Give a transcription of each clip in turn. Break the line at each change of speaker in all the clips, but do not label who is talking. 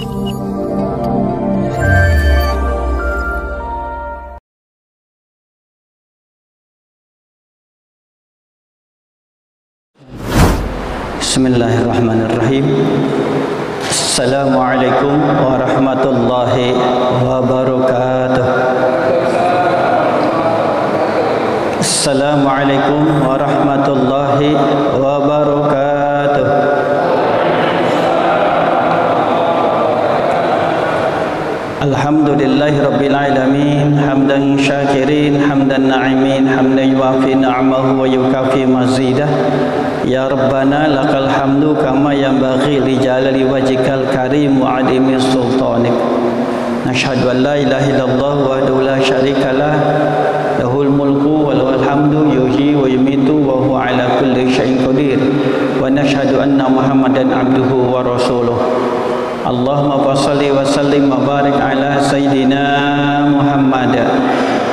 Bismillahirrahmanirrahim. Assalamualaikum warahmatullahi wabarakatuh. Assalamualaikum warahmatullahi wabarakatuh. Alhamdulillahi rabbil alamin, hamdan syakirin, hamdan na'imin, hamdan yuwafi ni'amahu wa yukafi mazidah. Ya Rabbana lakal hamdu kama yanbaghi li jalali wajhikal karim wa 'azimi sultanik. Nashhadu an la ilaha illallah wahdahu la syarikalah, lahul mulku wa lahul hamdu yuhyi wa yumitu wa huwa ala kulli syai'in qadir. Wa nashhadu anna Muhammadan abduhu wa rasuluh. Allahumma shalli wa sallim wa barik ala sayidina Muhammad.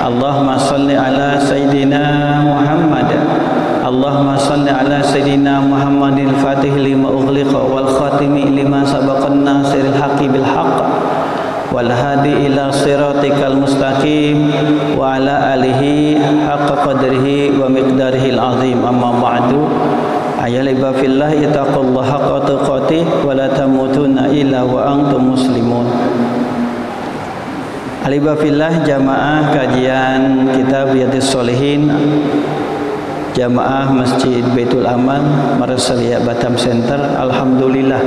Allahumma shalli ala sayidina Muhammad. Allahumma salli ala sayyidina Muhammadil Fatih lima ughliqa wal khatimi lima sabaqan nasiril haqqi bil haqq wal hadi ila siratikal mustaqim wa ala alihi haqqa qadrihi wa miqdarihil azim. Amma ba'du, ayyuhal fillah ittaqullaha haqqa tuqatih wa la tamutunna illa wa antum muslimun. Alhamdulillah, jamaah kajian kitab Riyadhus Shalihin, jamaah Masjid Baitul Aman Marsalia Batam Center. Alhamdulillah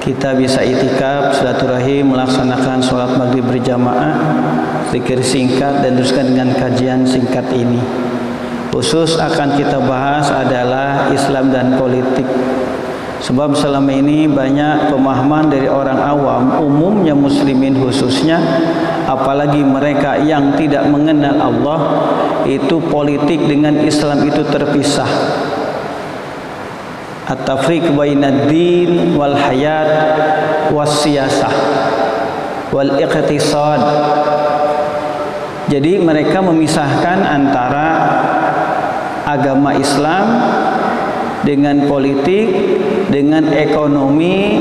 kita bisa itikaf silaturahim, melaksanakan sholat maghrib berjamaah, zikir singkat, dan teruskan dengan kajian singkat ini. Khusus akan kita bahas adalah Islam dan politik. Sebab selama ini banyak pemahaman dari orang awam, umumnya muslimin khususnya, apalagi mereka yang tidak mengenal Allah, itu politik dengan Islam itu terpisah. At-tafriq bainad din wal hayat was siyasah wal iqtisad. Jadi mereka memisahkan antara agama Islam dengan politik, dengan ekonomi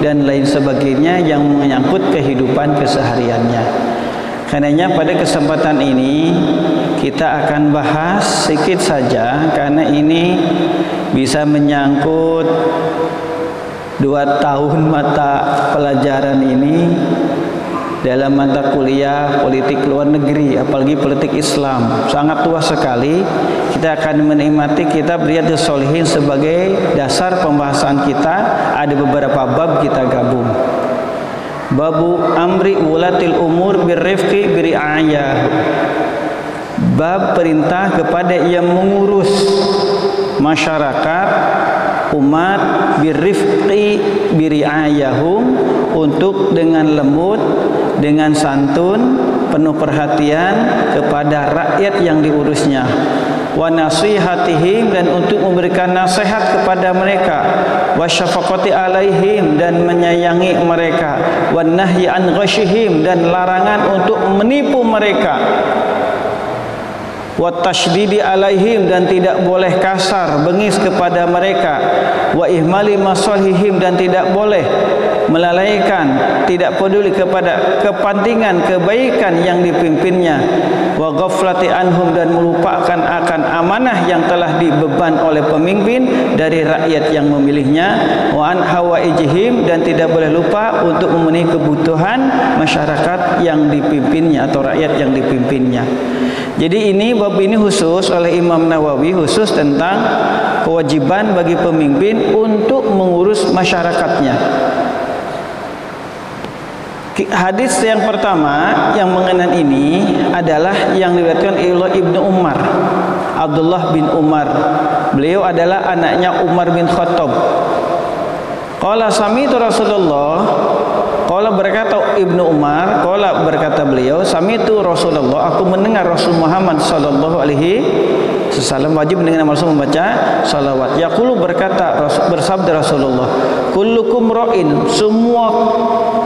dan lain sebagainya yang menyangkut kehidupan kesehariannya. Karenanya pada kesempatan ini kita akan bahas sedikit saja, karena ini bisa menyangkut 2 tahun mata pelajaran ini dalam mata kuliah politik luar negeri, apalagi politik Islam, sangat luas sekali. Kita akan menikmati kitab Riyadhus Shalihin sebagai dasar pembahasan kita. Ada beberapa bab kita gabung. Babu amri wulatil umur birrifqi biri'ayah. Bab perintah kepada yang mengurus masyarakat umat birrifqi biri'ayahum, untuk dengan lembut, dengan santun, penuh perhatian kepada rakyat yang diurusnya. Wa nasihatihim, dan untuk memberikan nasihat kepada mereka. Wa syafaqati alaihim, dan menyayangi mereka. Wa nahyi an ghashihim, dan larangan untuk menipu mereka. Wa tasydidi alaihim, dan tidak boleh kasar bengis kepada mereka. Wa ihmali masalihim, dan tidak boleh melalaikan, tidak peduli kepada kepentingan kebaikan yang dipimpinnya. Wa ghaflati anhum, dan melupakan akan amanah yang telah dibeban oleh pemimpin dari rakyat yang memilihnya. Wa an hawaijihim, dan tidak boleh lupa untuk memenuhi kebutuhan masyarakat yang dipimpinnya atau rakyat yang dipimpinnya. Jadi ini bab ini khusus oleh Imam Nawawi, khusus tentang kewajiban bagi pemimpin untuk mengurus masyarakatnya. Hadis yang pertama yang mengenai ini adalah yang diriwayatkan oleh Ibnu Umar, Abdullah bin Umar. Beliau adalah anaknya Umar bin Khattab. Qala sami'tu Rasulullah, qala berkata Ibnu Umar, qala berkata beliau, sami'tu Rasulullah, aku mendengar Rasul Muhammad sallallahu alaihi wasallam, wajib mendengar Rasul membaca salawat. Yaqulu, berkata bersabda Rasulullah, kullukum ra'in, semua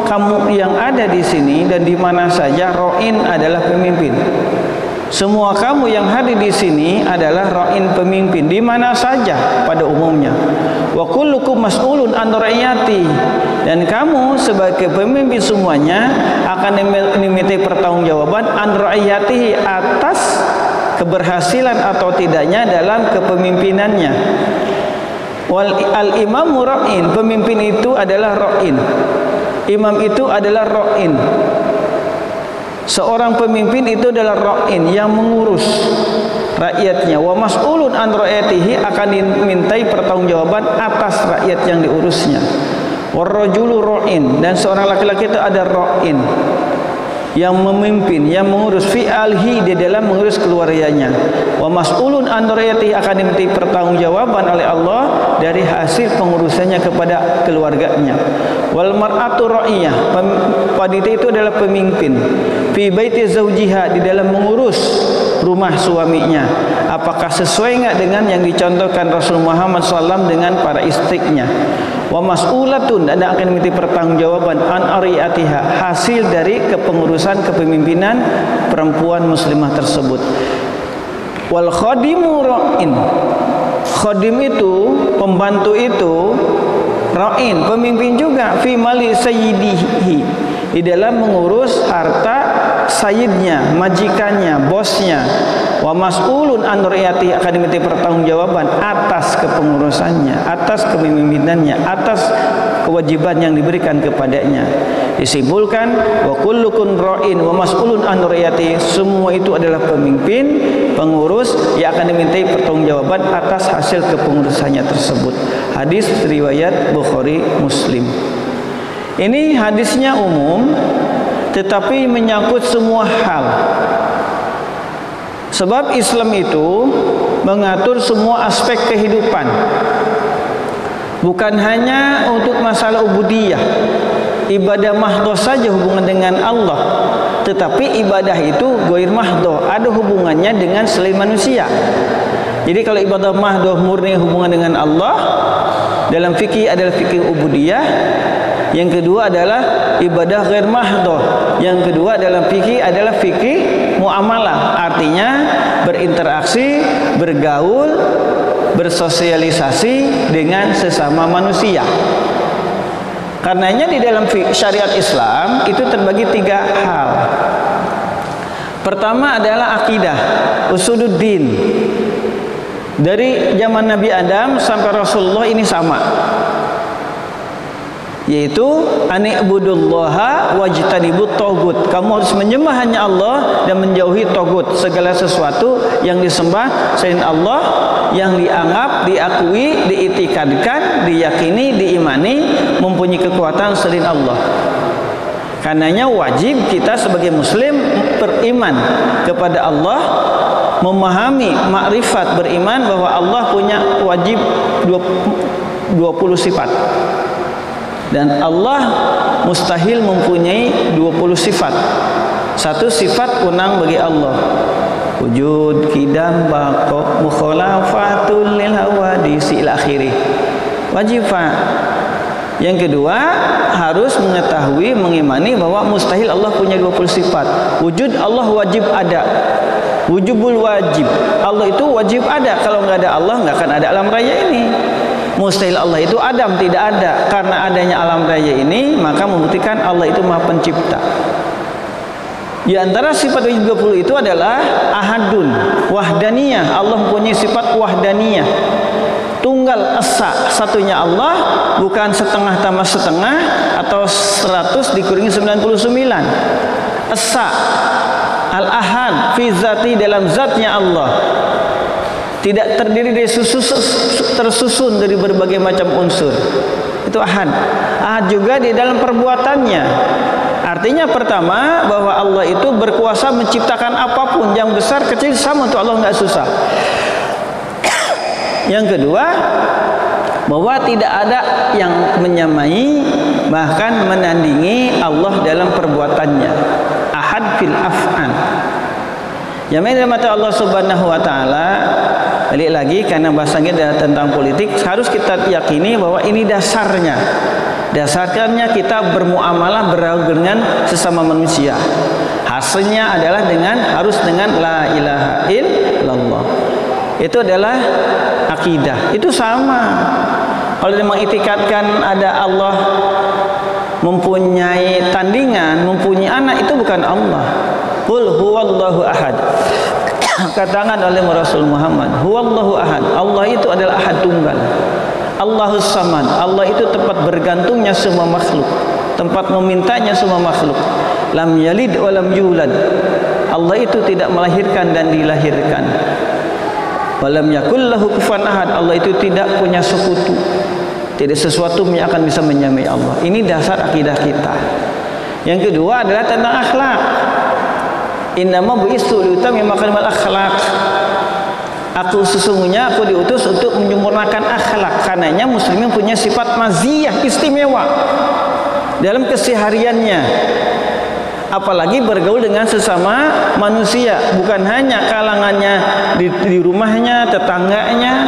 kamu yang ada di sini dan di mana saja, ra'in adalah pemimpin. Semua kamu yang hadir di sini adalah ra'in, pemimpin di mana saja pada umumnya. Wa kullukum mas'ulun an ra'iyati, dan kamu sebagai pemimpin semuanya akan dimintai pertanggungjawaban an ra'iyatihi, atas keberhasilan atau tidaknya dalam kepemimpinannya. Wal al-imamu ra'in, pemimpin itu adalah ra'in. Imam itu adalah ra'in. Seorang pemimpin itu adalah ra'in, yang mengurus rakyatnya. Wa mas'ulun an ra'yatihi, akan dimintai pertanggungjawaban atas rakyat yang diurusnya. Warrajulu ra'in, dan seorang laki-laki itu ada ra'in, yang memimpin, yang mengurus fi alhi, di dalam mengurus keluarganya. Wa mas'ulun an ra'yatihi, akan dimintai pertanggungjawaban oleh Allah dari hasil pengurusannya kepada keluarganya. Wal mar'atu ra'iyah, wanita itu adalah pemimpin fi baiti zaujiha, di dalam mengurus rumah suaminya. Apakah sesuai enggak dengan yang dicontohkan Rasul Muhammad SAW dengan para istrinya. Wa mas'ulatun, dan akan dimintai pertanggungjawaban an ariyatiha, hasil dari kepengurusan kepemimpinan perempuan muslimah tersebut. Wal khadimu ra'in, khadim itu, pembantu itu ra'in, pemimpin juga fi mali sayyidihi, di dalam mengurus harta sayyidnya, majikannya, bosnya. Wa mas'ulun an ra'iyati, akan dimintai pertanggungjawaban atas kepengurusannya, atas kepemimpinannya, atas kewajiban yang diberikan kepadanya. Disimpulkan, wa kullukum ra'in wa mas'ulun an ra'iyati, semua itu adalah pemimpin, pengurus yang akan dimintai pertanggungjawaban atas hasil kepengurusannya tersebut. Hadis riwayat Bukhari Muslim. Ini hadisnya umum, tetapi menyangkut semua hal. Sebab Islam itu mengatur semua aspek kehidupan, bukan hanya untuk masalah ubudiyah, ibadah mahdoh saja hubungan dengan Allah, tetapi ibadah itu goir mahdoh, ada hubungannya dengan selain manusia. Jadi kalau ibadah mahdoh murni hubungan dengan Allah, dalam fikih adalah fikih ubudiyah. Yang kedua adalah ibadah ghair mahdoh. Yang kedua dalam fikih adalah fikih muamalah, artinya berinteraksi, bergaul, bersosialisasi dengan sesama manusia. Karenanya di dalam syariat Islam itu terbagi 3 hal. Pertama adalah akidah, usuluddin. Dari zaman Nabi Adam sampai Rasulullah ini sama, yaitu ani'budullaha wajtanibut taghut. Kamu harus menyembah hanya Allah dan menjauhi taghut, segala sesuatu yang disembah selain Allah, yang dianggap, diakui, diitikadkan, diyakini, diimani mempunyai kekuatan selain Allah. Karenanya wajib kita sebagai muslim beriman kepada Allah, memahami makrifat, beriman bahwa Allah punya wajib 20 sifat. Dan Allah mustahil mempunyai 20 sifat. Satu sifat unang bagi Allah, wujud, qidam, baqa, mukhalafatul lil hawadisi ila akhirih. Wajib. Yang kedua, harus mengetahui, mengimani bahwa mustahil Allah punya 20 sifat. Wujud Allah wajib ada, wujubul wajib, Allah itu wajib ada. Kalau nggak ada Allah, nggak akan ada alam raya ini. Mustahil Allah itu Adam, tidak ada. Karena adanya alam raya ini, maka membuktikan Allah itu Maha Pencipta. Di antara sifat wajib 20 itu adalah ahadun, wahdaniyah. Allah mempunyai sifat wahdaniyah, tunggal esa, satunya Allah, bukan setengah tambah setengah atau 100 dikurangi 99. Esa, al-ahad fi zati, dalam zatnya Allah, tidak terdiri dari tersusun dari berbagai macam unsur. Itu ahad. Ahad juga di dalam perbuatannya. Artinya pertama, bahwa Allah itu berkuasa menciptakan apapun, yang besar kecil sama untuk Allah, nggak susah. Yang kedua, bahwa tidak ada yang menyamai bahkan menandingi Allah dalam perbuatannya. Ahad fil af'an. Yang mana mata Allah Subhanahu wa taala, balik lagi karena bahasanya adalah tentang politik, harus kita yakini bahwa ini dasarnya. Dasarnya kita bermuamalah, bergaul dengan sesama manusia. Hasilnya adalah harus dengan la ilaha illallah. Itu adalah akidah. Itu sama. Kalau dia mengitikadkan ada Allah mempunyai tandingan, mempunyai anak, itu bukan Allah. Qul huwallahu ahad. Katakan oleh Rasul Muhammad, huwallahu ahad. Allah itu adalah ahad tunggal. Allahus samad. Allah itu tempat bergantungnya semua makhluk, tempat memintanya semua makhluk. Lam yalid wa lam yulad. Allah itu tidak melahirkan dan dilahirkan. Walam yakul lahu kufuwan ahad. Allah itu tidak punya sekutu. Tidak sesuatu yang akan bisa menyamai Allah. Ini dasar akidah kita. Yang kedua adalah tentang akhlak. Innama bu'istu liutammima makarimal akhlak. Sesungguhnya aku diutus untuk menyempurnakan akhlak. Karenanya muslimin punya sifat maziyah, istimewa dalam kesehariannya. Apalagi bergaul dengan sesama manusia, bukan hanya kalangannya di rumahnya, tetangganya,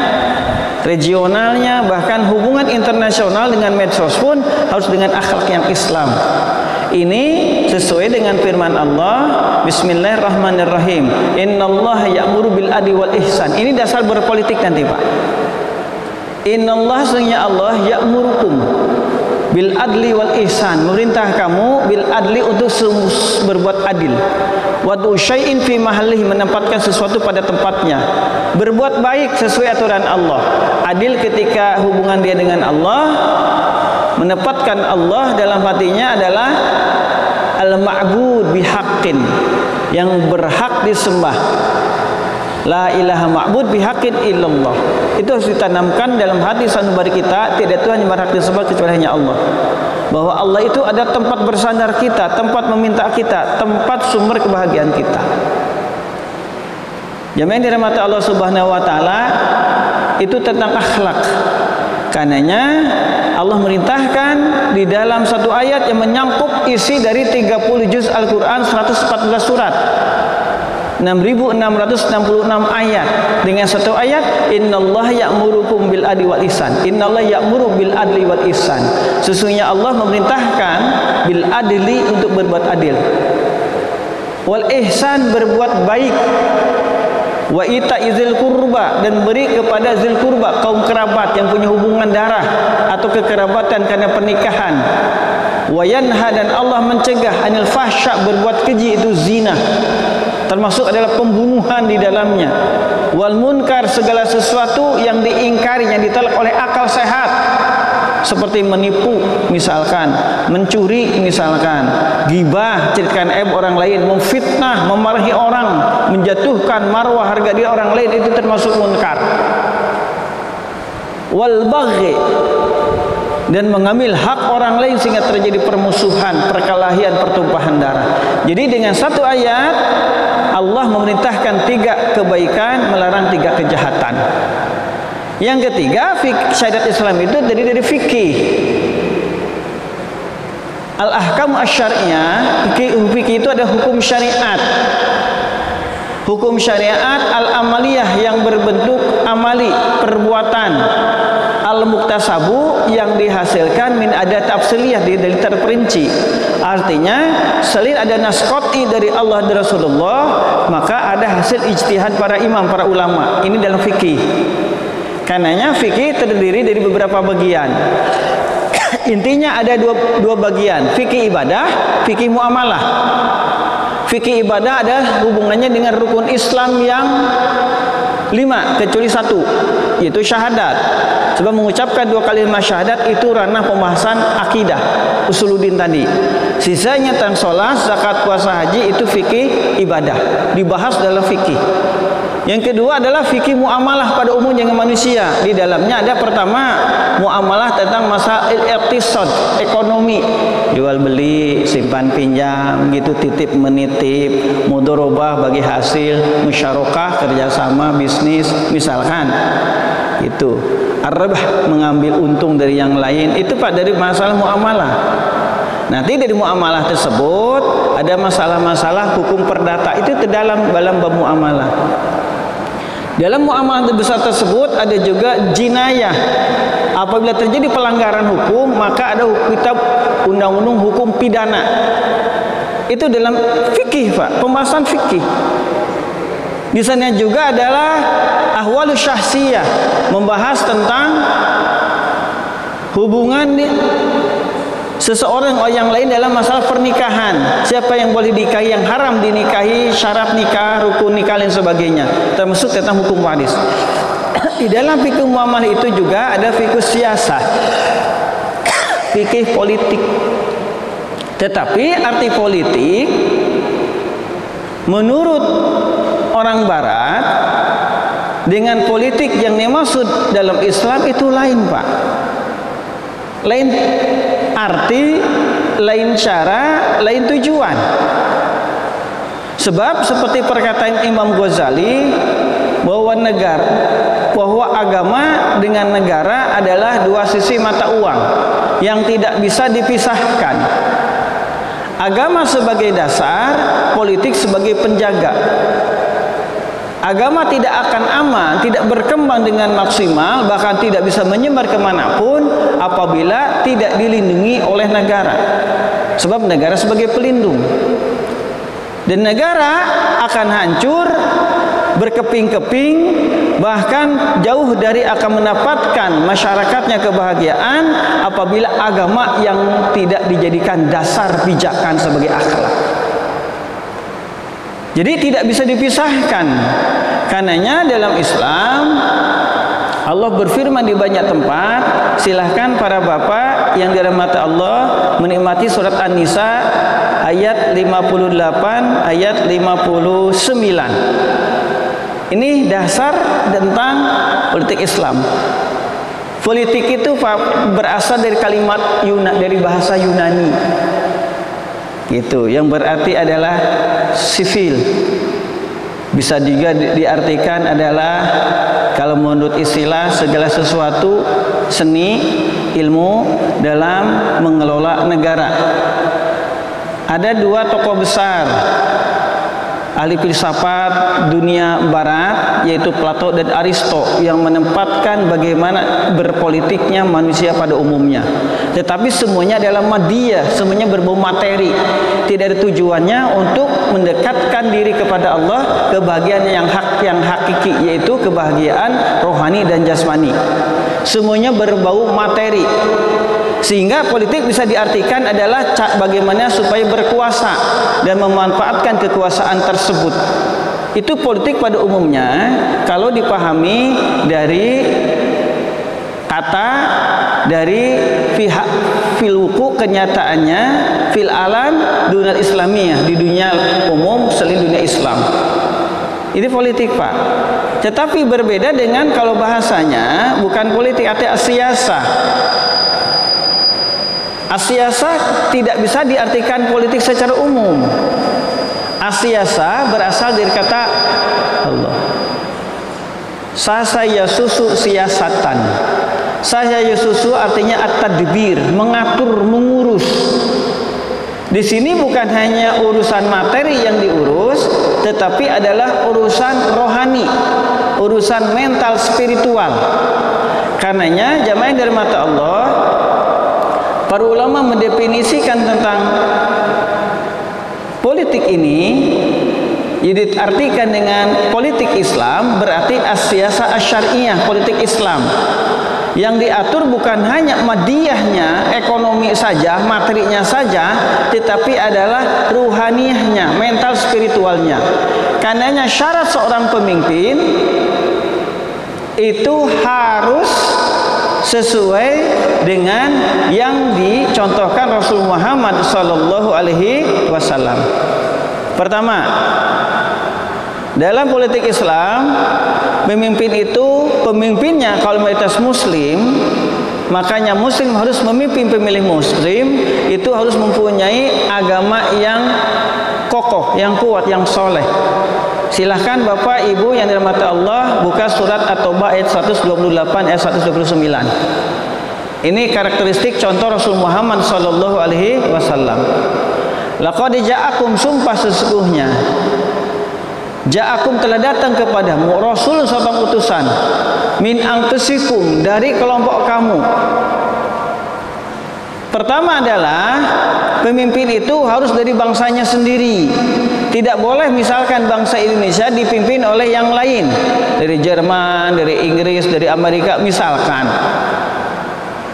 regionalnya, bahkan hubungan internasional dengan medsos pun harus dengan akhlak yang Islam. Ini sesuai dengan firman Allah, Bismillahirrahmanirrahim. Innallaha ya'muru bil adli wal ihsan. Ini dasar berpolitik nanti, Pak. Innallaha, sesungguhnya Allah, ya'murukum bil adli wal ihsan, memerintah kamu bil adli untuk berbuat adil, wa syai'in fi mahallihi, menempatkan sesuatu pada tempatnya, berbuat baik sesuai aturan Allah, adil ketika hubungan dia dengan Allah, menempatkan Allah dalam hatinya adalah al-ma'bud bihaqqin, yang berhak disembah. La ilaha ma'bud bihaqqin illallah. Itu harus ditanamkan dalam hati sanubari kita. Tidak Tuhan yang berhak disembah kecuali hanya Allah. Bahwa Allah itu ada tempat bersandar kita, tempat meminta kita, tempat sumber kebahagiaan kita. Jamaah yang dirahmati Allah Subhanahu wa taala, itu tentang akhlak. Karenanya Allah merintahkan di dalam satu ayat yang menyangkup isi dari 30 juz Al-Quran, 114 surat, 6.666 ayat. Dengan satu ayat, innallaha ya'murukum bil adli wal ihsan. Innallaha ya'muru bil adli wal ihsan. Sesungguhnya Allah memerintahkan bil adli, untuk berbuat adil, wal ihsan, berbuat baik, wa ita'izil kurba, dan beri kepada zil kurba, kaum kerabat yang punya hubungan darah atau kekerabatan karena pernikahan, wa yanha, dan Allah mencegah anil fahsya, berbuat keji, itu zina, termasuk adalah pembunuhan di dalamnya, wal munkar, segala sesuatu yang diingkari, yang ditolak oleh akal sehat, seperti menipu misalkan, mencuri misalkan, gibah, ceritakan aib orang lain, memfitnah, memarahi orang, menjatuhkan marwah harga diri orang lain, itu termasuk munkar. Wal baghi, dan mengambil hak orang lain sehingga terjadi permusuhan, perkelahian, pertumpahan darah. Jadi dengan satu ayat Allah memerintahkan 3 kebaikan, melarang 3 kejahatan. Yang ketiga, syariat Islam itu dari fikih. Al-ahkam asy-syar'iyyah, fikih itu ada hukum syariat. Hukum syariat al-amaliyah, yang berbentuk amali, perbuatan. Al-muktasabu, yang dihasilkan min adat tafsiliyah, dari terperinci. Artinya selain ada nas qat'i dari Allah dan Rasulullah, maka ada hasil ijtihad para imam, para ulama. Ini dalam fikih. Karenanya fikih terdiri dari beberapa bagian. Intinya ada dua bagian, fikih ibadah, fikih muamalah. Fikih ibadah ada hubungannya dengan rukun Islam yang 5 kecuali 1, yaitu syahadat. Sebab mengucapkan 2 kalimat syahadat itu ranah pembahasan akidah, usuluddin tadi. Sisanya tentang sholat, zakat, puasa, haji, itu fikih ibadah, dibahas dalam fikih. Yang kedua adalah fikih muamalah pada umumnya dengan manusia. Di dalamnya ada pertama muamalah tentang masalah iqtisad, ekonomi, jual beli, simpan pinjam, gitu, titip menitip, mudharabah bagi hasil, musyarakah, kerjasama bisnis misalkan. Itu ar-ribh, mengambil untung dari yang lain. Itu Pak, dari masalah muamalah. Nanti dari muamalah tersebut ada masalah-masalah hukum perdata, itu dalam bab muamalah. Dalam muamalah besar tersebut ada juga jinayah. Apabila terjadi pelanggaran hukum, maka ada kitab undang-undang hukum pidana. Itu dalam fikih, Pak, pembahasan fikih. Di sana juga adalah ahwalus syahsiyah, membahas tentang hubungan seseorang yang lain dalam masalah pernikahan. Siapa yang boleh dinikahi, yang haram dinikahi, syarat nikah, rukun nikah dan sebagainya, termasuk tentang hukum waris. Di dalam fikih muamalah itu juga ada fikih siasah, fikih politik. Tetapi arti politik menurut orang barat dengan politik yang dimaksud dalam Islam itu lain, Pak. Lain arti, lain cara, lain tujuan. Sebab seperti perkataan Imam Ghazali bahwa agama dengan negara adalah dua sisi mata uang yang tidak bisa dipisahkan. Agama sebagai dasar, politik sebagai penjaga. Agama tidak akan aman, tidak berkembang dengan maksimal, bahkan tidak bisa menyebar kemanapun apabila tidak dilindungi oleh negara. Sebab negara sebagai pelindung. Dan negara akan hancur, berkeping-keping, bahkan jauh dari akan mendapatkan masyarakatnya kebahagiaan apabila agama yang tidak dijadikan dasar pijakan sebagai akhlak. Jadi tidak bisa dipisahkan. Karenanya dalam Islam Allah berfirman di banyak tempat. Silahkan para bapak yang dirahmati Allah menikmati surat An-Nisa ayat 58 ayat 59. Ini dasar tentang politik Islam. Politik itu berasal dari kalimat dari bahasa Yunani. Gitu, yang berarti adalah sivil. Bisa juga diartikan adalah kalau menurut istilah segala sesuatu seni, ilmu dalam mengelola negara. Ada dua tokoh besar ahli filsafat dunia barat, yaitu Plato dan Aristo, yang menempatkan bagaimana berpolitiknya manusia pada umumnya. Tetapi semuanya adalah madiyah, semuanya berbau materi. Tidak ada tujuannya untuk mendekatkan diri kepada Allah, kebahagiaan yang hakiki, yaitu kebahagiaan rohani dan jasmani. Semuanya berbau materi. Sehingga politik bisa diartikan adalah bagaimana supaya berkuasa dan memanfaatkan kekuasaan tersebut. Itu politik pada umumnya kalau dipahami dari kata dari pihak filwuku, kenyataannya fil alam dunal islamiyah, di dunia umum selain dunia Islam. Ini politik, Pak. Tetapi berbeda dengan kalau bahasanya bukan politik, artinya siasah. Asiasa tidak bisa diartikan politik secara umum. Asiasa berasal dari kata Allah. Saya susu siasatan. Saya susu artinya at-tadbir, mengatur, mengurus. Di sini bukan hanya urusan materi yang diurus, tetapi adalah urusan rohani, urusan mental spiritual. Karenanya jamaah yang dirahmati Allah, para ulama mendefinisikan tentang politik ini, diartikan dengan politik Islam berarti as-siyasah asy-syar'iyyah, politik Islam. Yang diatur bukan hanya madiyahnya, ekonomi saja, materinya saja, tetapi adalah ruhaniyahnya, mental spiritualnya. Karenanya syarat seorang pemimpin itu harus sesuai dengan yang dicontohkan Rasul Muhammad sallallahu alaihi wasallam. Pertama, dalam politik Islam, pemimpin itu pemimpinnya kalau mayoritas muslim, makanya muslim harus memimpin pemilih muslim, itu harus mempunyai agama yang kokoh, yang kuat, yang soleh. Silahkan Bapak Ibu yang dirahmati Allah buka surat At-Taubah ayat 128 ayat 129. Ini karakteristik contoh Rasul Muhammad sallallahu alaihi wasallam. Laqad ja'akum, sumpah sesungguhnya ja'akum telah datang kepadamu Rasul seorang utusan min anfusikum, dari kelompok kamu. Pertama adalah pemimpin itu harus dari bangsanya sendiri. Tidak boleh misalkan bangsa Indonesia dipimpin oleh yang lain, dari Jerman, dari Inggris, dari Amerika misalkan.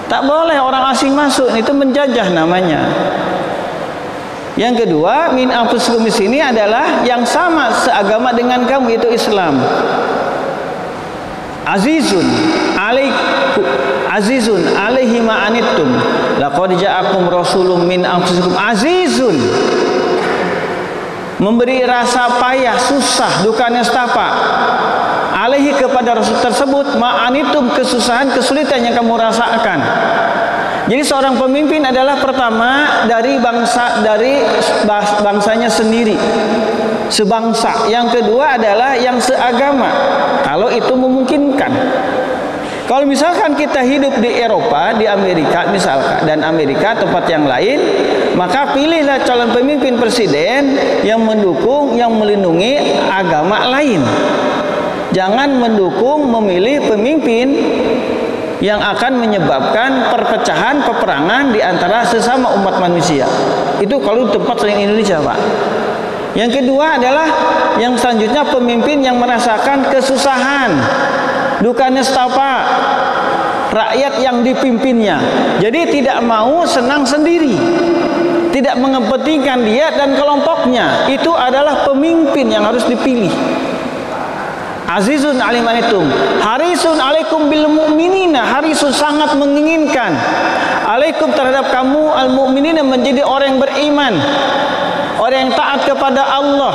Tak boleh orang asing masuk, itu menjajah namanya. Yang kedua, min anfusikum di sini adalah yang sama seagama dengan kamu, yaitu Islam. Azizun alaihi ma anittum laqad ja'akum rasulun min anfusikum azizun, memberi rasa payah, susah, duka nestapa alaihi kepada rasul tersebut ma anittum, kesusahan, kesulitan yang kamu rasakan. Jadi seorang pemimpin adalah pertama dari bangsanya sendiri, sebangsa. Yang kedua adalah yang seagama, kalau itu memungkinkan. Kalau misalkan kita hidup di Eropa, di Amerika misalkan, dan Amerika tempat yang lain, maka pilihlah calon pemimpin presiden yang mendukung, yang melindungi agama lain. Jangan memilih pemimpin yang akan menyebabkan perpecahan, peperangan di antara sesama umat manusia. Itu kalau tempat selain Indonesia, Pak. Yang kedua adalah yang selanjutnya pemimpin yang merasakan kesusahan, duka nestapa rakyat yang dipimpinnya. Jadi tidak mau senang sendiri, tidak mengepentingkan dia dan kelompoknya. Itu adalah pemimpin yang harus dipilih. Azizun alimanitum, harisun alaikum bil mu'minina, harisun sangat menginginkan alaikum terhadap kamu al mu'minina menjadi orang yang beriman, orang yang taat kepada Allah.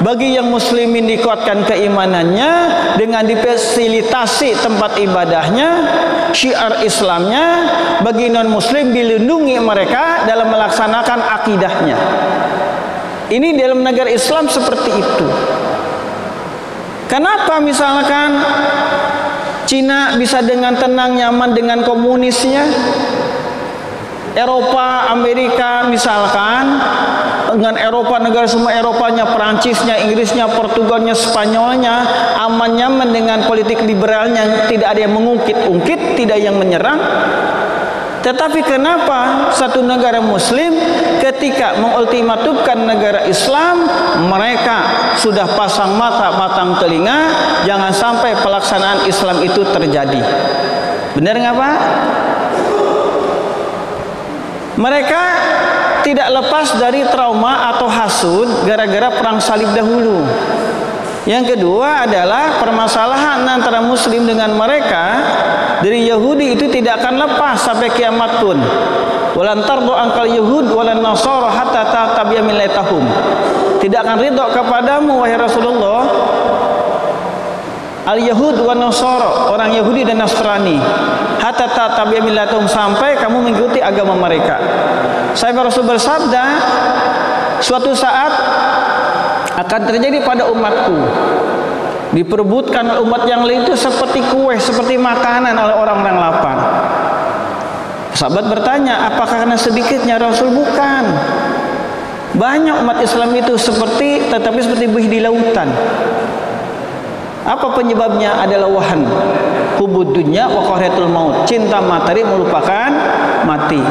Bagi yang muslimin dikuatkan keimanannya dengan difasilitasi tempat ibadahnya, syiar Islamnya. Bagi non muslim dilindungi mereka dalam melaksanakan akidahnya. Ini dalam negara Islam seperti itu. Kenapa misalkan Cina bisa dengan tenang nyaman dengan komunisnya, Eropa, Amerika misalkan dengan Eropa, negara semua Eropanya, Perancisnya, Inggrisnya, Portugalnya, Spanyolnya aman nyaman dengan politik liberalnya, tidak ada yang mengungkit-ungkit, tidak yang menyerang. Tetapi kenapa satu negara muslim ketika mengultimatumkan negara Islam, mereka sudah pasang mata, matang telinga, jangan sampai pelaksanaan Islam itu terjadi. Benar nggak Pak? Mereka tidak lepas dari trauma atau hasud gara-gara perang salib dahulu. Yang kedua adalah permasalahan antara muslim dengan mereka dari Yahudi itu tidak akan lepas sampai kiamat pun. Walan tardu angkal Yahud walan Nasara hatta tattabi'a millatahum. Tidak akan ridho kepadamu wahai Rasulullah al-Yahud wa Nasara, orang Yahudi dan Nasrani, hatta tattabi'a millatahum, sampai kamu mengikuti agama mereka. Saya Rasul bersabda, suatu saat akan terjadi pada umatku, diperebutkan umat yang lain itu seperti kue, seperti makanan oleh orang-orang lapar. Sahabat bertanya, apakah karena sedikitnya Rasul? Bukan. Banyak umat Islam itu tetapi seperti buih di lautan. Apa penyebabnya? Adalah wahan, hubud dunya wa qahratul maut, cinta materi melupakan mati.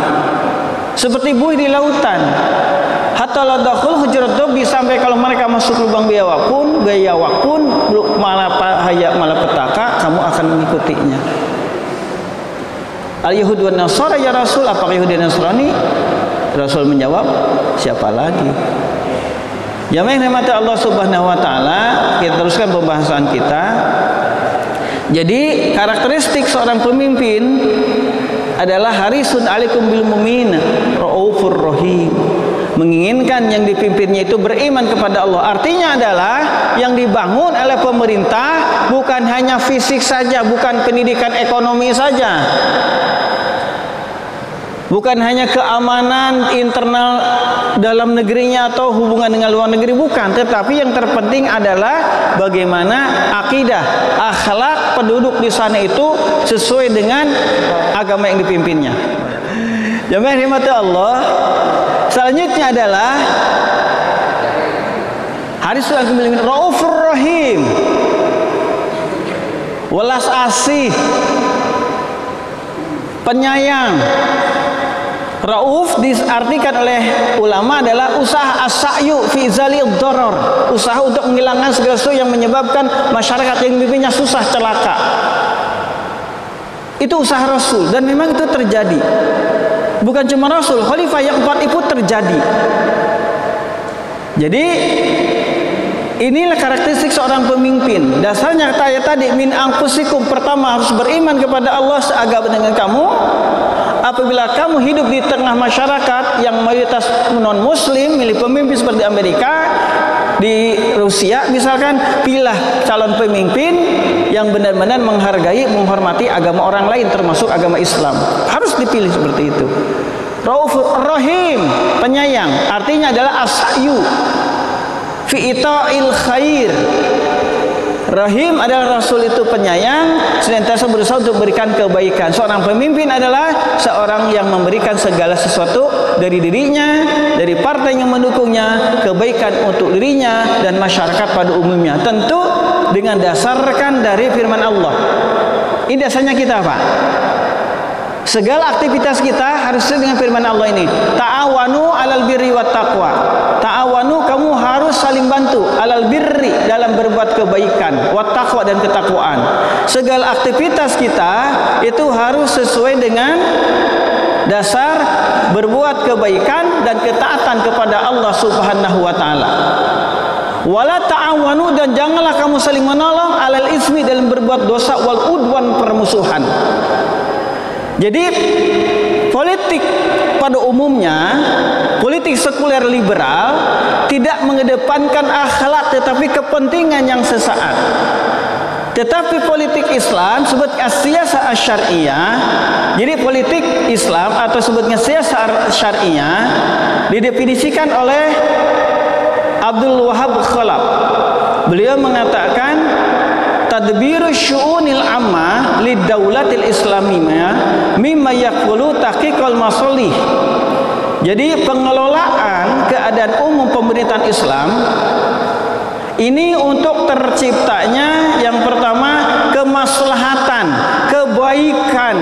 Seperti buih di lautan. Hatta la dakhul hujrat dobi, sampai kalau mereka masuk lubang biawak pun malapetaka kamu akan mengikutinya. Al-Yahud wa Nasara ya Rasul, apakah Yahudi dan Nasrani? Rasul menjawab, siapa lagi? Jamaah yang dirahmati Allah Subhanahu wa taala, kita teruskan pembahasan kita. Jadi karakteristik seorang pemimpin adalah harisun alaikum bil mu'min raufur rahim, menginginkan yang dipimpinnya itu beriman kepada Allah. Artinya adalah yang dibangun oleh pemerintah bukan hanya fisik saja, bukan pendidikan ekonomi saja, bukan hanya keamanan internal dalam negerinya atau hubungan dengan luar negeri, bukan. Tetapi yang terpenting adalah bagaimana akidah, akhlak penduduk di sana itu sesuai dengan agama yang dipimpinnya. Jamaah rahmati Allah. Selanjutnya adalah harisul alaikum raufur rahim, welas asih, penyayang. Rauf diartikan oleh ulama adalah usaha as-sa'yu fi zalil darar, usaha untuk menghilangkan segala sesuatu yang menyebabkan masyarakat yang mimpinya susah, celaka. Itu usaha Rasul, dan memang itu terjadi. Bukan cuma Rasul, khalifah yang 4 itu terjadi. Jadi inilah karakteristik seorang pemimpin. Dasarnya ayat tadi, min anfusikum, pertama harus beriman kepada Allah seagama dengan kamu. Apabila kamu hidup di tengah masyarakat yang mayoritas non muslim, milih pemimpin seperti Amerika, di Rusia misalkan, pilihlah calon pemimpin yang benar-benar menghargai, menghormati agama orang lain termasuk agama Islam. Harus dipilih seperti itu. Raufur Rahim, penyayang, artinya adalah as-sa'yu fi ita'il khair. Rahim adalah Rasul itu penyayang, senantiasa berusaha untuk memberikan kebaikan. Seorang pemimpin adalah seorang yang memberikan segala sesuatu dari dirinya, dari partai yang mendukungnya, kebaikan untuk dirinya dan masyarakat pada umumnya. Tentu dengan dasarkan dari firman Allah. Ini dasarnya kita apa? Segala aktivitas kita harus sesuai dengan firman Allah ini. Ta'awanu alal birri wat taqwa. Ta'awanu, kamu harus saling bantu, alal birri, dalam berbuat kebaikan, wat taqwa, dan ketakwaan. Segala aktivitas kita itu harus sesuai dengan dasar berbuat kebaikan dan ketaatan kepada Allah Subhanahu wa taala. Wala ta'awanu, dan janganlah kamu saling menolong, alal ismi, dalam berbuat dosa, wal udwan, permusuhan. Jadi politik pada umumnya, politik sekuler liberal tidak mengedepankan akhlak tetapi kepentingan yang sesaat. Tetapi politik Islam sebut siyasah syariah. Jadi politik Islam atau sebutnya siyasah syariah didefinisikan oleh Abdul Wahab Khalaf. Beliau mengatakan tadbiru syu'unil amma lidaulatil islamiyah mimma yakulu tahqiqal masalih. Jadi pengelolaan keadaan umum pemerintahan Islam ini untuk terciptanya yang pertama kemaslahatan, kebaikan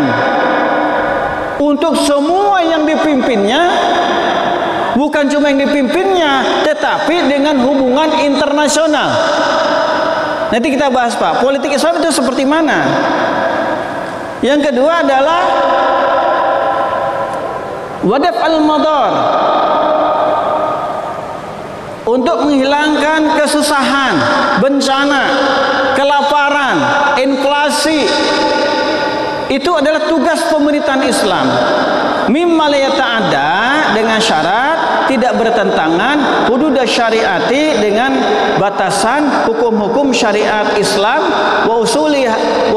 untuk semua yang dipimpinnya, bukan cuma yang dipimpinnya tetapi dengan hubungan internasional. Nanti kita bahas Pak, politik Islam itu seperti mana. Yang kedua adalah wadaf al-madar, untuk menghilangkan kesusahan, bencana, kelaparan, inflasi. Itu adalah tugas pemerintahan Islam. Mimma la yata'adda, dengan syarat tidak bertentangan hudud syariati, dengan batasan hukum-hukum syariat Islam, wa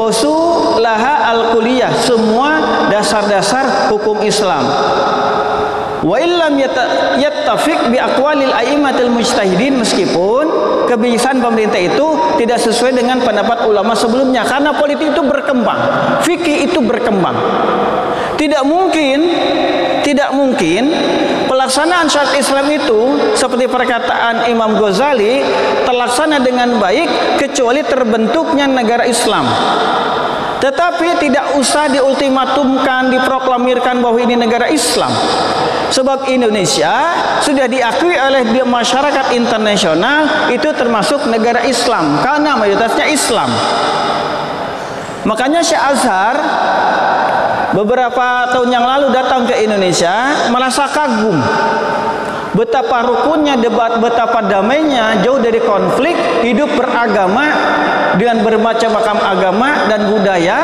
usulaha al-kulliyah, semua dasar-dasar hukum Islam. Wa illam yattafiq bi aqwalil a'immatil mujtahidin, meskipun kebijakan pemerintah itu tidak sesuai dengan pendapat ulama sebelumnya, karena politik itu berkembang, fikih itu berkembang. Tidak mungkin pelaksanaan syariat Islam itu seperti perkataan Imam Ghazali terlaksana dengan baik kecuali terbentuknya negara Islam. Tetapi tidak usah diultimatumkan, diproklamirkan bahwa ini negara Islam. Sebab Indonesia sudah diakui oleh masyarakat internasional itu termasuk negara Islam karena mayoritasnya Islam. Makanya Syekh Azhar beberapa tahun yang lalu datang ke Indonesia, merasa kagum betapa rukunnya debat, betapa damainya, jauh dari konflik, hidup beragama dengan bermacam-macam agama dan budaya,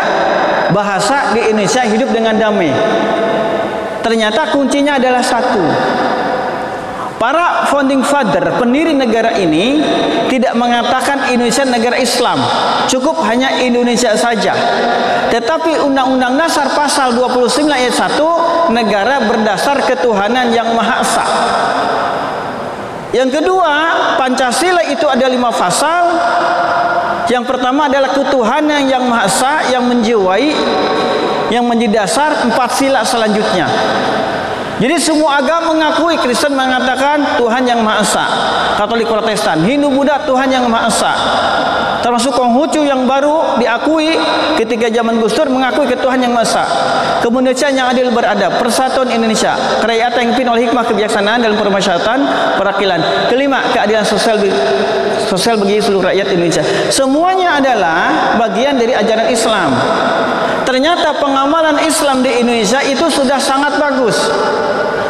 bahasa di Indonesia hidup dengan damai. Ternyata kuncinya adalah satu. Para founding father, pendiri negara ini tidak mengatakan Indonesia negara Islam, cukup hanya Indonesia saja. Tetapi Undang-Undang Dasar pasal 29 ayat 1, negara berdasar ketuhanan yang Maha Esa. Yang kedua, Pancasila itu ada 5 pasal. Yang pertama adalah ketuhanan yang Maha Esa yang menjiwai, yang menjadi dasar 4 sila selanjutnya. Jadi semua agama mengakui, Kristen mengatakan Tuhan yang Maha Esa, Katolik, Protestan, Hindu, Buddha Tuhan yang Maha Esa. termasuk Konghucu yang baru diakui ketika zaman Gus Dur, mengakui ketuhanan yang Maha Esa, kemanusiaan yang adil beradab, persatuan Indonesia, kerakyatan yang dipimpin oleh hikmah kebijaksanaan dalam permasyaratan perakilan. Kelima, keadilan sosial bagi seluruh rakyat Indonesia. Semuanya adalah bagian dari ajaran Islam. Ternyata pengamalan Islam di Indonesia itu sudah sangat bagus.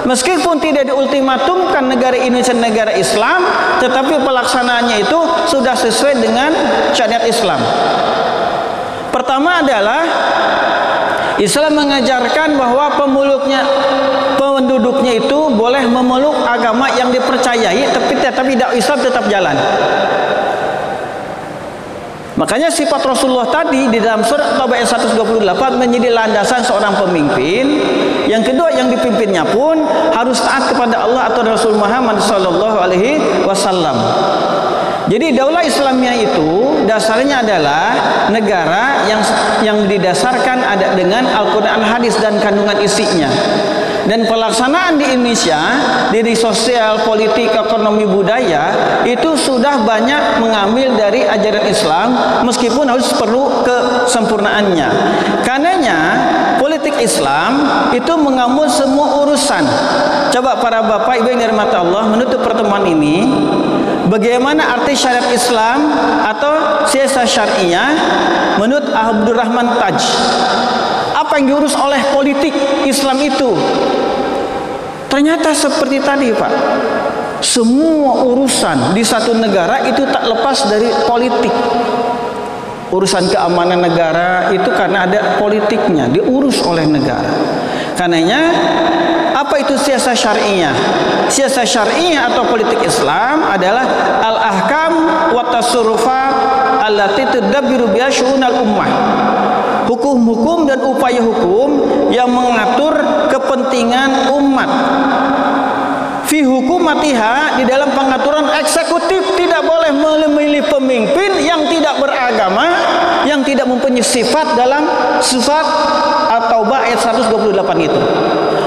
Meskipun tidak diultimatumkan negara Indonesia negara Islam, tetapi pelaksanaannya itu sudah sesuai dengan syariat Islam. Pertama adalah Islam mengajarkan bahwa penduduknya itu boleh memeluk agama yang dipercayai, tapi dakwah Islam tetap jalan. Makanya sifat Rasulullah tadi di dalam surat Taubah ayat 128 menjadi landasan seorang pemimpin. Yang kedua, yang dipimpinnya pun harus taat kepada Allah atau Rasul Muhammad SAW. Jadi daulah Islamiyah itu dasarnya adalah negara yang didasarkan dengan Al-Quran, hadis dan kandungan isinya. Dan pelaksanaan di Indonesia dari sosial, politik, ekonomi, budaya itu sudah banyak mengambil dari ajaran Islam, meskipun harus perlu kesempurnaannya. Karenanya politik Islam itu mengambil semua urusan. Coba para bapak ibu yang dirahmati Allah, menutup pertemuan ini, bagaimana arti syariat Islam atau siasat syariah menurut Abdurrahman Taj? Apa yang diurus oleh politik Islam itu? Ternyata seperti tadi, Pak. Semua urusan di satu negara itu tak lepas dari politik. Urusan keamanan negara itu karena ada politiknya, diurus oleh negara. Karenanya apa itu siasat syariah? Siasat syariah atau politik Islam adalah al-ahkam wa tasarrufat allati tudabbiru biha syu'unal ummah. Hukum-hukum dan upaya hukum yang mengatur kepentingan umat. Fi hukumatiha, di dalam pengaturan eksekutif tidak boleh memilih pemimpin yang tidak beragama, yang tidak mempunyai sifat dalam sifat At-Taubah ayat 128 itu.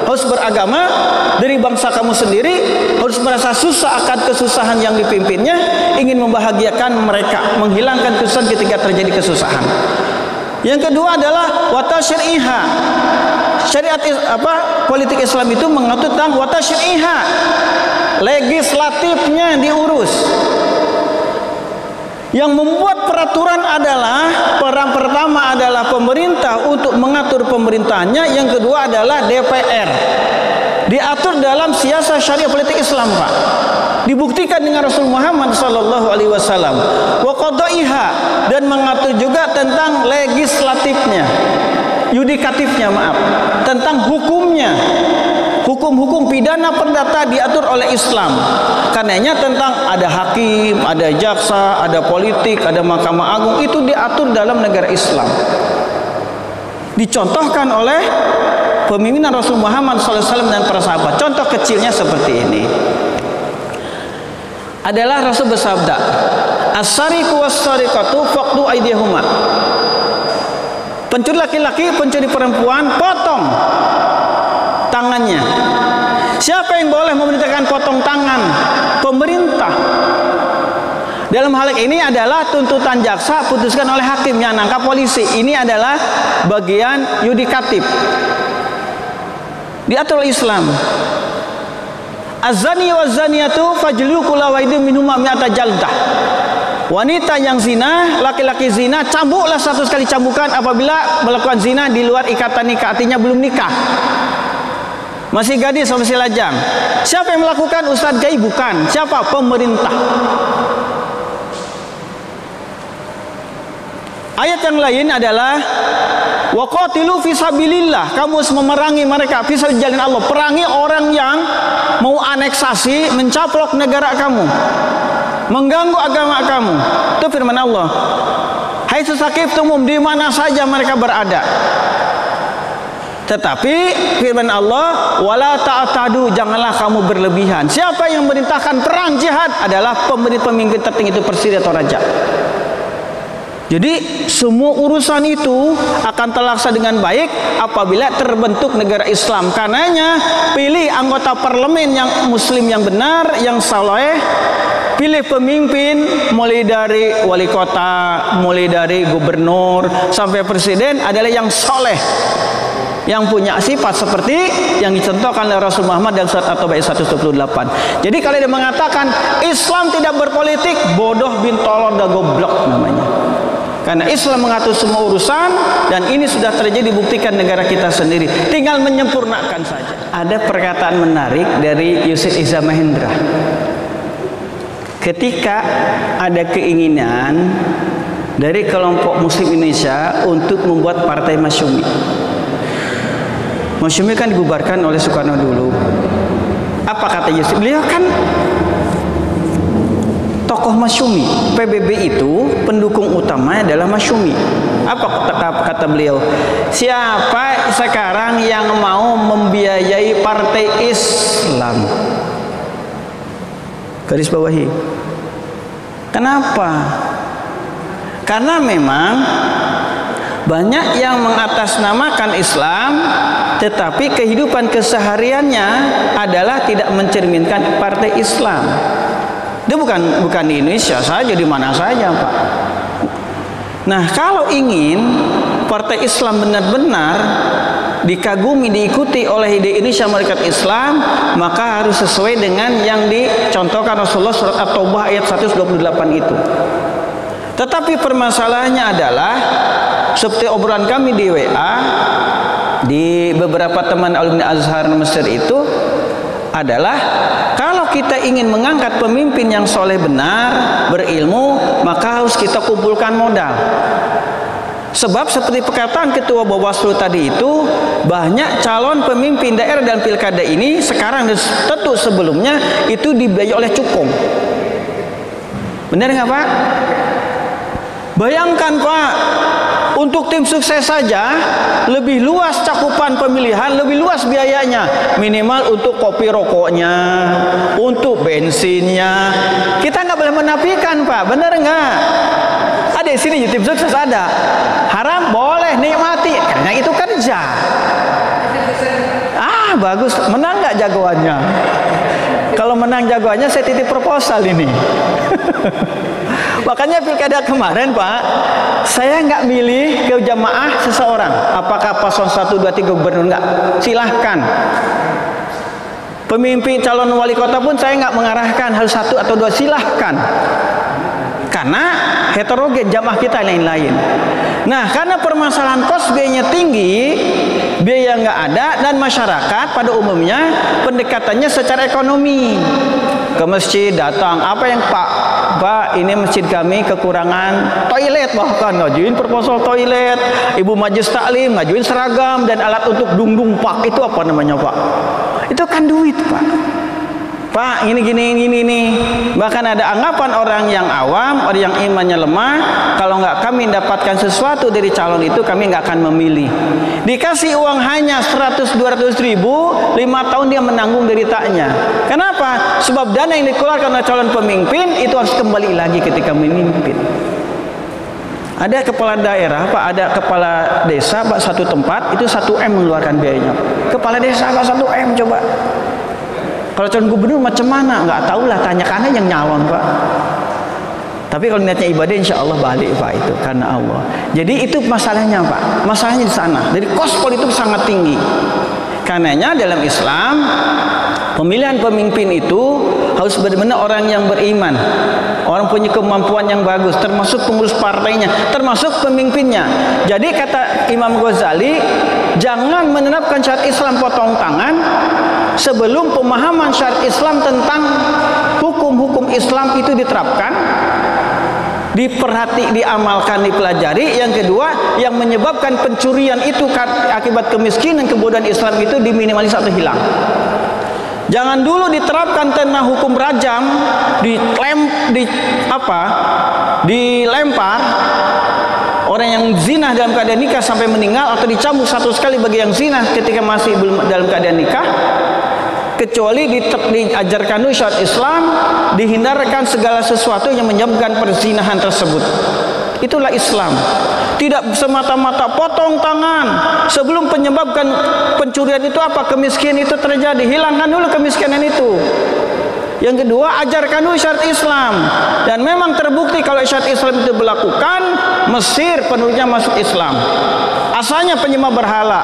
Harus beragama, dari bangsa kamu sendiri, harus merasa susah akan kesusahan yang dipimpinnya, ingin membahagiakan mereka, menghilangkan kesusahan ketika terjadi kesusahan. Yang kedua adalah watasyriha. Syariat politik Islam itu mengatur tentang watasyriha. Legislatifnya diurus. Yang membuat peraturan adalah peran pertama adalah pemerintah untuk mengatur pemerintahannya, yang kedua adalah DPR. Diatur dalam siasat syariah politik Islam, Pak. Dibuktikan dengan Rasul Muhammad SAW. Wa qadaiha, dan mengatur juga tentang legislatifnya, yudikatifnya, maaf, tentang hukumnya. Hukum-hukum pidana perdata diatur oleh Islam. Karenanya tentang ada hakim, ada jaksa, ada politik, ada mahkamah agung, itu diatur dalam negara Islam. Dicontohkan oleh pemimpinan Rasul Muhammad SAW dan para sahabat. Contoh kecilnya seperti ini. Adalah Rasul bersabda, as-sariqu was-sariqatu faqdu aydihuma. Pencuri laki-laki, pencuri perempuan, potong tangannya. Siapa yang boleh memerintahkan potong tangan? Pemerintah. Dalam hal ini adalah tuntutan jaksa putuskan oleh hakim yang nangkap polisi. Ini adalah bagian yudikatif. Diatur oleh Islam. Az-zani wa zaniatu fajlidu kulla wahidin minhuma mi'ata jaldah. Wanita yang zina, laki-laki zina, cambuklah 100 kali cambukan apabila melakukan zina di luar ikatan nikah, artinya belum nikah. Masih gadis, masih lajang. Siapa yang melakukan? Ustadz Gai? Bukan. Siapa? Pemerintah. Ayat yang lain adalah waqatilu fisabilillah. Kamu harus memerangi mereka fisabilillah Allah. Perangi orang yang mau aneksasi, mencaplok negara kamu, mengganggu agama kamu. Itu firman Allah. Hai sesakiftumum, di mana saja mereka berada. Tetapi firman Allah, wala ta'tadu, janganlah kamu berlebihan. Siapa yang memerintahkan perang jihad adalah pemimpin tertinggi, itu presiden atau raja. Jadi semua urusan itu akan terlaksana dengan baik apabila terbentuk negara Islam. Karenanya pilih anggota parlemen yang muslim yang benar, yang saleh, Pilih pemimpin mulai dari wali kota, mulai dari gubernur sampai presiden adalah yang soleh, yang punya sifat seperti yang dicontohkan oleh Rasul Muhammad dalam surat At-Taubah 128. Jadi kalau dia mengatakan Islam tidak berpolitik, bodoh bin tolol dan goblok namanya. Karena Islam mengatur semua urusan, dan ini sudah terjadi, dibuktikan negara kita sendiri. Tinggal menyempurnakan saja. Ada perkataan menarik dari Yusuf Iza Mahendra. Ketika ada keinginan dari kelompok Muslim Indonesia untuk membuat partai Masyumi. Masyumi kan dibubarkan oleh Soekarno dulu. Apa kata Yusuf? Beliau kan tokoh Masyumi. PBB itu pendukung utamanya adalah Masyumi. Apa kata beliau? Siapa sekarang yang mau membiayai partai Islam? Garis bawahi. Kenapa? Karena memang banyak yang mengatasnamakan Islam, tetapi kehidupan kesehariannya adalah tidak mencerminkan partai Islam. Itu bukan di Indonesia saja, di mana saja, Pak. Nah, kalau ingin partai Islam benar-benar dikagumi, diikuti oleh di Indonesia masyarakat Islam, maka harus sesuai dengan yang dicontohkan Rasulullah surat At-Taubah ayat 128 itu. Tetapi permasalahannya adalah seperti obrolan kami di WA di beberapa teman alumni Azhar Mesir itu adalah, kalau kita ingin mengangkat pemimpin yang soleh benar, berilmu, maka harus kita kumpulkan modal. Sebab seperti perkataan Ketua Bawaslu tadi itu, banyak calon pemimpin daerah dan pilkada ini sekarang dan tentu sebelumnya itu dibiayai oleh cukong. Benar nggak, Pak? Bayangkan, Pak, untuk tim sukses saja lebih luas cakupan pemilihan, lebih luas biayanya. Minimal untuk kopi rokoknya, untuk bensinnya. Kita nggak boleh menafikan, Pak. Benar nggak? Ada di sini tim sukses ada. Haram boleh nikmati, karena itu kerja. Bagus, menang nggak jagoannya? Kalau menang jagoannya saya titip proposal ini. Makanya pilkada kemarin, Pak, saya nggak milih ke jamaah seseorang. Apakah paslon 1, 2, 3 gubernur, nggak? Silahkan. Pemimpin calon wali kota pun saya nggak mengarahkan harus 1 atau 2, silahkan. Karena heterogen jamaah kita lain-lain. Nah, karena permasalahan kos biayanya tinggi, biaya nggak ada, dan masyarakat pada umumnya pendekatannya secara ekonomi. Ke masjid datang, apa yang Pak, ini masjid kami kekurangan toilet, bahkan ngajuin proposal toilet. Ibu Majelis Taklim ngajuin seragam dan alat untuk dung-dung, Pak. Itu apa namanya, Pak? Itu kan duit, Pak. Pak, ini. Bahkan ada anggapan orang yang awam, orang yang imannya lemah, kalau nggak kami dapatkan sesuatu dari calon itu, kami nggak akan memilih. Dikasih uang hanya 100-200 ribu, 5 tahun dia menanggung deritanya. Kenapa? Sebab dana yang dikeluarkan oleh calon pemimpin itu harus kembali lagi ketika memimpin. Ada kepala daerah, Pak, ada kepala desa, Pak, satu tempat itu 1 M mengeluarkan biayanya. Kepala desa Pak 1 M, coba. Kalau calon gubernur macam mana? Nggak tahu lah, tanyakan aja yang nyalon, Pak. Tapi kalau niatnya ibadah, insya Allah balik, Pak, itu karena Allah. Jadi itu masalahnya, Pak. Masalahnya di sana. Jadi kos politik sangat tinggi. Karenanya dalam Islam, pemilihan pemimpin itu harus benar-benar orang yang beriman, orang punya kemampuan yang bagus, termasuk pengurus partainya, termasuk pemimpinnya. Jadi kata Imam Ghazali, jangan menerapkan syariat Islam potong tangan sebelum pemahaman syariat Islam tentang hukum-hukum Islam itu diterapkan, diamalkan, dipelajari. Yang kedua, yang menyebabkan pencurian itu akibat kemiskinan, kebodohan Islam itu diminimalisasi atau hilang. Jangan dulu diterapkan tentang hukum rajam, dilempar orang yang zina dalam keadaan nikah sampai meninggal, atau dicambuk 100 kali bagi yang zina ketika masih belum dalam keadaan nikah, kecuali diajarkan syariat Islam, dihindarkan segala sesuatu yang menyebabkan perzinahan tersebut. Itulah Islam. Tidak semata-mata potong tangan sebelum penyebabkan pencurian itu apa, kemiskinan itu terjadi. Hilangkan dulu kemiskinan itu. Yang kedua, ajarkan dulu syariat Islam. Dan memang terbukti kalau syariat Islam itu berlakukan, Mesir penduduknya masuk Islam. Asalnya penyembah berhala.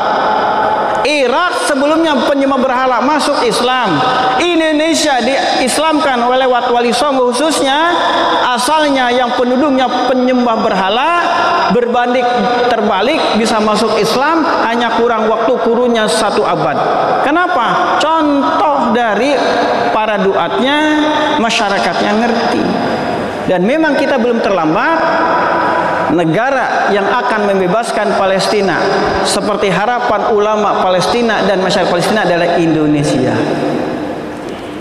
Irak sebelumnya penyembah berhala masuk Islam. Indonesia diislamkan oleh Wali Songo khususnya, asalnya yang penduduknya penyembah berhala, berbanding terbalik bisa masuk Islam, hanya kurang waktu kurunnya 1 abad. Kenapa? Contoh dari para duatnya, masyarakatnya ngerti. Dan memang kita belum terlambat. Negara yang akan membebaskan Palestina seperti harapan ulama Palestina dan masyarakat Palestina adalah Indonesia.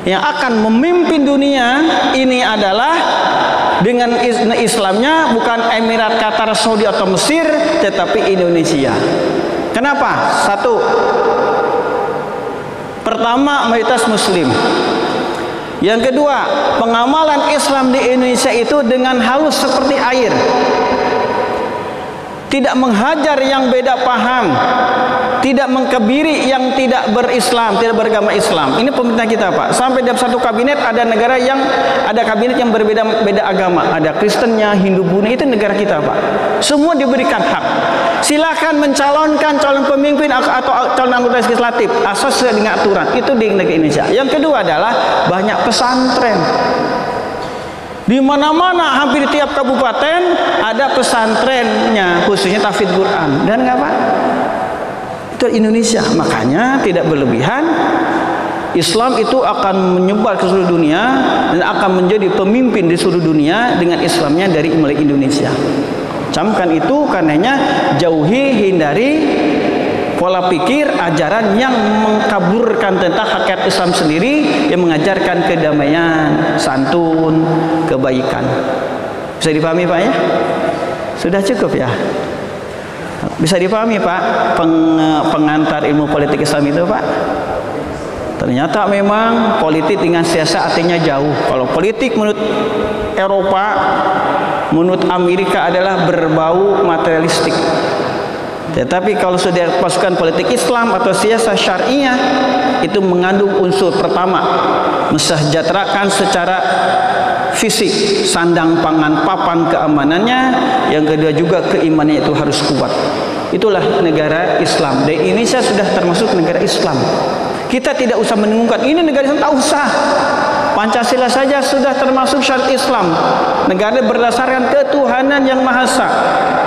Yang akan memimpin dunia ini adalah dengan Islamnya bukan Emirat, Qatar, Saudi atau Mesir, tetapi Indonesia. Kenapa? 1. Pertama, mayoritas Muslim. Yang kedua, pengamalan Islam di Indonesia itu dengan halus seperti air. Tidak menghajar yang beda paham, tidak mengkebiri yang tidak berislam, tidak beragama Islam. Ini pemerintah kita, Pak. Sampai dalam satu kabinet ada negara yang ada kabinet yang berbeda-beda agama. Ada Kristennya, Hindu, Buddha. Itu negara kita, Pak. Semua diberikan hak. Silakan mencalonkan calon pemimpin atau calon anggota legislatif asal sesuai dengan aturan. Itu di negara Indonesia. Yang kedua adalah banyak pesantren. Di mana-mana hampir tiap kabupaten ada pesantrennya, khususnya tahfidz Quran. Dan apa? Itu Indonesia. Makanya tidak berlebihan. Islam itu akan menyebar ke seluruh dunia dan akan menjadi pemimpin di seluruh dunia dengan Islamnya dari mulai Indonesia. Camkan itu karenanya jauhi, hindari pola pikir ajaran yang mengkaburkan tentang hakikat Islam sendiri, yang mengajarkan kedamaian, santun, kebaikan. Bisa dipahami, Pak, ya? Sudah cukup, ya? Bisa dipahami, Pak, pengantar ilmu politik Islam itu, Pak? Ternyata memang politik dengan siasa artinya jauh. Kalau politik menurut Eropa, menurut Amerika adalah berbau materialistik. Tetapi kalau sudah pasukan politik Islam atau siasat syariah, itu mengandung unsur pertama, mensejahterakan secara fisik, sandang pangan papan keamanannya. Yang kedua juga keimanannya itu harus kuat. Itulah negara Islam. Dan Indonesia sudah termasuk negara Islam. Kita tidak usah menunggukan ini negara Islam, tak usah. Pancasila saja sudah termasuk syariat Islam. Negara berdasarkan ketuhanan yang Maha Esa,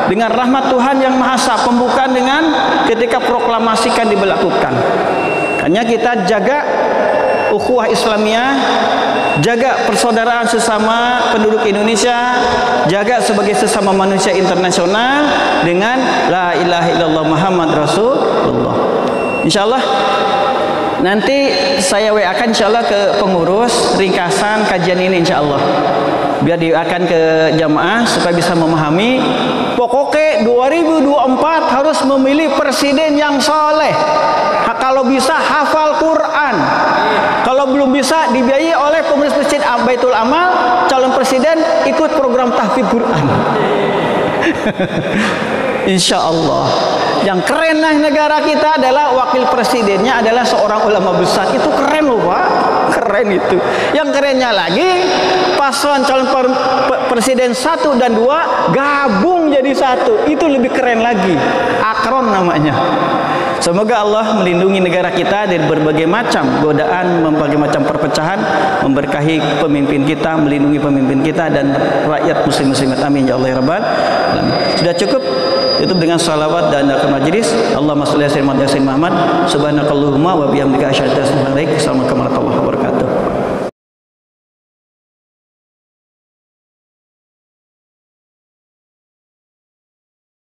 dengan rahmat Tuhan yang Maha Esa. Pembukaan dengan ketika proklamasikan diberlakukan. Hanya kita jaga ukhuwah Islamiyah, jaga persaudaraan sesama penduduk Indonesia, jaga sebagai sesama manusia internasional dengan la ilaha illallah Muhammad Rasulullah. Insyaallah nanti saya WA-kan insyaallah ke pengurus ringkasan kajian ini insyaallah. Biar di-WA-kan ke jamaah supaya bisa memahami. Pokoknya 2024 harus memilih presiden yang soleh. Kalau bisa hafal Quran. Kalau belum bisa dibiayai oleh pengurus masjid Baitul Amal, calon presiden ikut program tahfidz Quran. Insya Allah. Yang keren negara kita adalah wakil presidennya adalah seorang ulama besar. Itu keren loh, Pak. Keren itu. Yang kerennya lagi, paslon calon presiden 1 dan 2 gabung jadi 1. Itu lebih keren lagi. Akron namanya. Semoga Allah melindungi negara kita dari berbagai macam godaan, berbagai macam perpecahan, memberkahi pemimpin kita, melindungi pemimpin kita dan rakyat muslim-muslimat. Amin ya Allah ya Rabbal alamin. Sudah cukup. Tutup dengan salawat dan akhir majlis. Allahumma shalli ala sayyidina Muhammad. Subhanakallahumma wa bihamdika asyhadu an la ilaha illa anta astaghfiruka wa atubu ilaik. Assalamualaikum warahmatullahi wabarakatuh.